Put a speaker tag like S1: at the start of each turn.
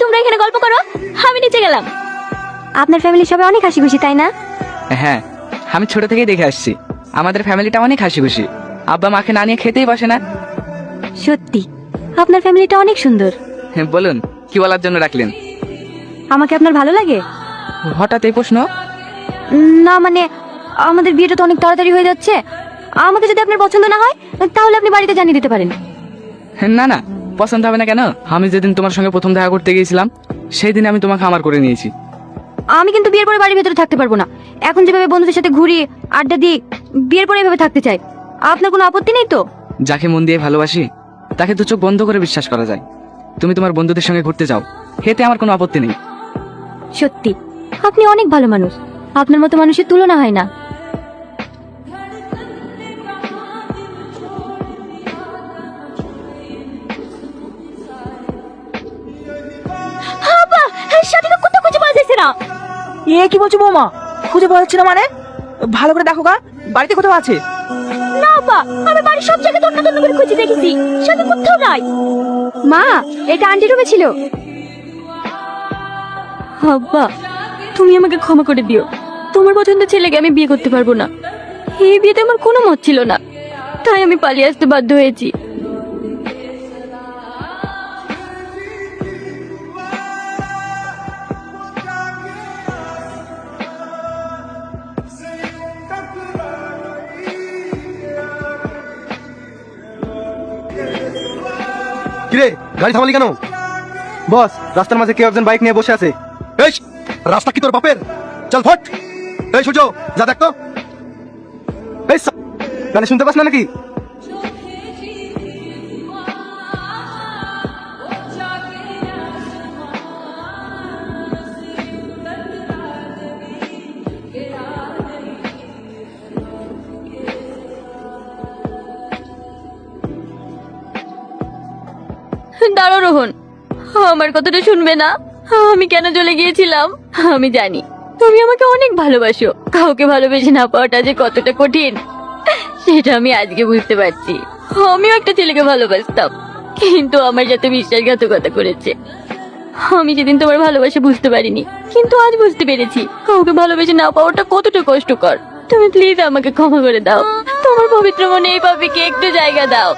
S1: তোমরা এখানে গল্প করো, আমি নিচে গেলাম। আপনার ফ্যামিলি সবাই অনেক হাসি খুশি, তাই না?
S2: হ্যাঁ, আমি ছোট থেকেই দেখে আসছি আমাদের ফ্যামিলিটা অনেক হাসি খুশি। আব্বা মাকে না নিয়ে খেতেই বসে না।
S1: সত্যি আপনার ফ্যামিলিটা অনেক সুন্দর।
S2: হ্যাঁ, বলুন কি বলার জন্য রাখলেন?
S1: আমাকে আপনার ভালো লাগে?
S2: হঠাৎ এই প্রশ্ন?
S1: না মানে আমাদের বিয়েটা তো অনেক তাড়াতাড়ি হয়ে যাচ্ছে। আমাকে যদি আপনার পছন্দ না হয় তাহলে আপনি বাড়িতে জানিয়ে দিতে পারেন।
S2: না না, পছন্দ হবে না কেন? আমি যেদিন তোমার সঙ্গে প্রথম দেখা করতে গিয়েছিলাম সেই দিন আমি তোমাকে আমার করে নিয়েছি।
S1: আমি কিন্তু বিয়ের পরে বাড়ির ভেতরে থাকতে পারবো না। এখন যেভাবে বন্ধুদের সাথে ঘুরি, আড্ডা দিই, বিয়ের পরে এভাবে থাকতে চাই। আপনার কোনো আপত্তি নেই তো?
S2: যাকে মন দিয়ে ভালোবাসি তাকে দু চোখ বন্ধ করে বিশ্বাস করা যায়। তুমি তোমার বন্ধুদের সঙ্গে ঘুরতে যাও, এতে আমার কোনো আপত্তি নেই।
S1: সত্যি আপনি অনেক ভালো মানুষ। আপনার মতো মানুষের তুলনা হয় না। সাথীকে কোথাও খুঁজে পাওয়া যাচ্ছে না।
S3: এ কি বলছো বৌমা? খুঁজে পাওয়া যাচ্ছে না মানে? ভালো করে দেখো গা, বাড়িতে কোথাও আছে?
S1: না বাবা, আমি বাড়ির সব জায়গায় তন্ন তন্ন করে খুঁজে দেখেছি, সাথে কোথাও নাই। মা, এটা আন্টি রুমে ছিল। আব্বা, তুমি আমাকে ক্ষমা করে দিও। তোমার পছন্দের ছেলেকে আমি বিয়ে করতে পারবো না। এই বিয়েতে আমার কোনো মত ছিল না, তাই আমি পালিয়ে আসতে বাধ্য হয়েছি।
S4: কিরে, গাড়ি থামালি কেন? বস, রাস্তার মাঝে কেউ একজন বাইক নিয়ে বসে আছে। এই, রাস্তা কি তোর বাপের? চল ফট। এই সূর্য, যা দেখ তো। এই গাড়ি শুনতে পাস না নাকি?
S1: দাঁড়ো রোহন, আমার কথাটা শুনবে না? আমি কেন চলে গিয়েছিলাম আমি জানি। তুমি আমাকে অনেক ভালোবাসো। কাউকে ভালোবেসে না পাওয়াটা যে কতটা কঠিন সেটা আমি আজকে বুঝতে পারছি। আমিও একটা ছেলেকে ভালোবাসতাম, কিন্তু আমার সাথে বিশ্বাসঘাতকতা করেছে। আমি সেদিন তোমার ভালোবাসা বুঝতে পারিনি, কিন্তু আজ বুঝতে পেরেছি কাউকে ভালোবেসে না পাওয়াটা কতটা কষ্টকর। তুমি প্লিজ আমাকে ক্ষমা করে দাও। তোমার পবিত্র মনে এই পাপিকে একটু জায়গা দাও।